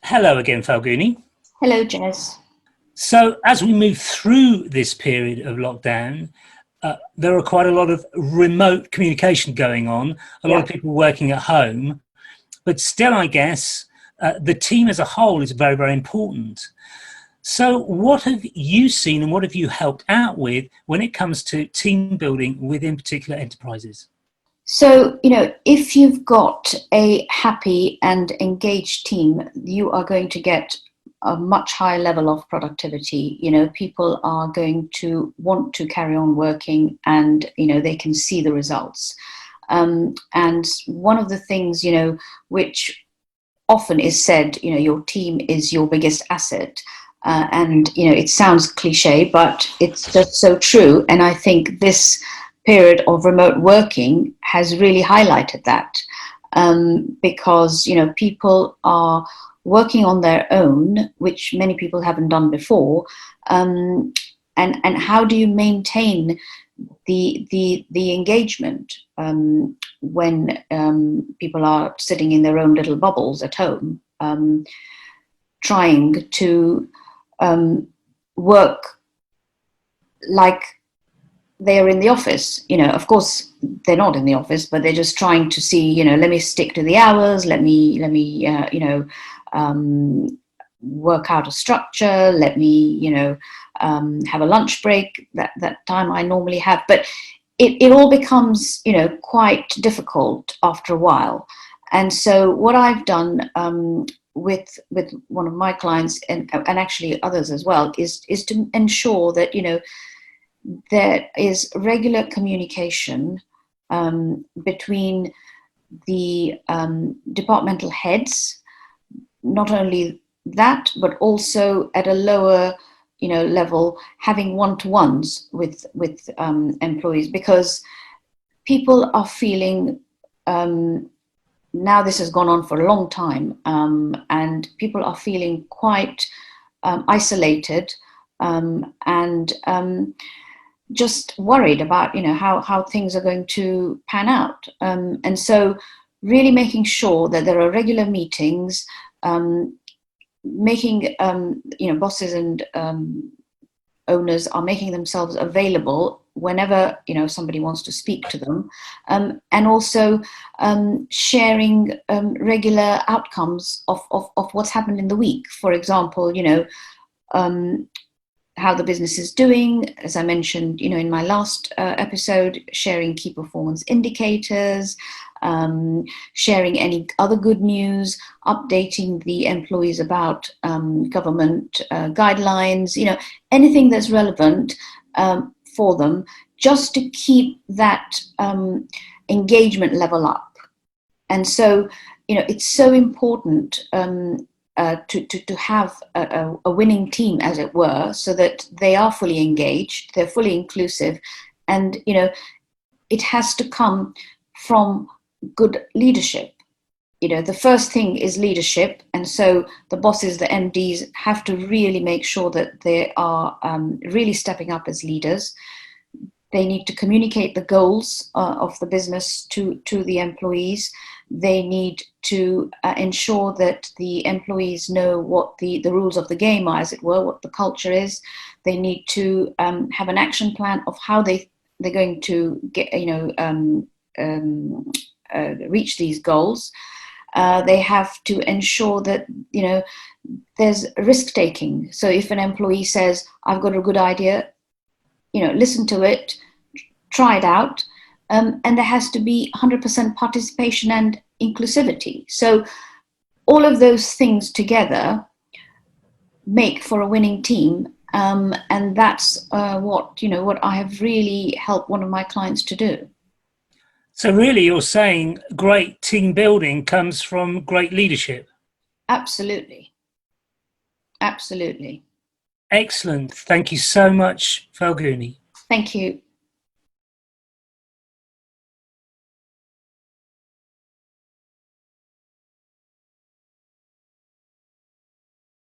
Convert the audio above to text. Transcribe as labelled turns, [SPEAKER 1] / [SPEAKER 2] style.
[SPEAKER 1] Hello again, Falguni.
[SPEAKER 2] Hello, Jess.
[SPEAKER 1] So, as we move through this period of lockdown, there are quite a lot of remote communication going on, a lot
[SPEAKER 2] Yeah.
[SPEAKER 1] of people working at home, but still, I guess, the team as a whole is very, very important. So, what have you seen and what have you helped out with when it comes to team building within particular enterprises?
[SPEAKER 2] So, if you've got a happy and engaged team, you are going to get a much higher level of productivity. People are going to want to carry on working and, they can see the results. And one of the things, which often is said, your team is your biggest asset. And it sounds cliche, but it's just so true. And I think this period of remote working has really highlighted that, because people are working on their own, which many people haven't done before. And how do you maintain the engagement when people are sitting in their own little bubbles at home, trying to work like they are in the office? Of course they're not in the office, but they're just trying to see, let me stick to the hours, let me work out a structure, let me have a lunch break, that time I normally have. But it all becomes quite difficult after a while. And so what I've done with one of my clients, and actually others as well, is to ensure that there is regular communication between the departmental heads. Not only that, but also at a lower level, having one-to-ones with employees, because people are feeling, now this has gone on for a long time, and people are feeling quite isolated, and just worried about how things are going to pan out, and so really making sure that there are regular meetings, making bosses and owners are making themselves available whenever somebody wants to speak to them, and also sharing regular outcomes of what's happened in the week. For example, how the business is doing, as I mentioned, in my last episode, sharing key performance indicators, sharing any other good news, updating the employees about government guidelines, anything that's relevant for them, just to keep that engagement level up. And so, it's so important to have a winning team, as it were, so that they are fully engaged, they're fully inclusive, and it has to come from good leadership. The first thing is leadership, and so the bosses, the MDs, have to really make sure that they are really stepping up as leaders. They need to communicate the goals of the business to the employees. They need to ensure that the employees know what the rules of the game are, as it were, what the culture is. They need to have an action plan of how they're going to get, reach these goals. They have to ensure that there's risk taking. So if an employee says, "I've got a good idea," listen to it, try it out, and there has to be 100% participation and inclusivity. So all of those things together make for a winning team, and that's what I have really helped one of my clients to do.
[SPEAKER 1] So, really, you're saying great team building comes from great leadership.
[SPEAKER 2] Absolutely. Absolutely.
[SPEAKER 1] Excellent. Thank you so much, Falguni.
[SPEAKER 2] Thank you.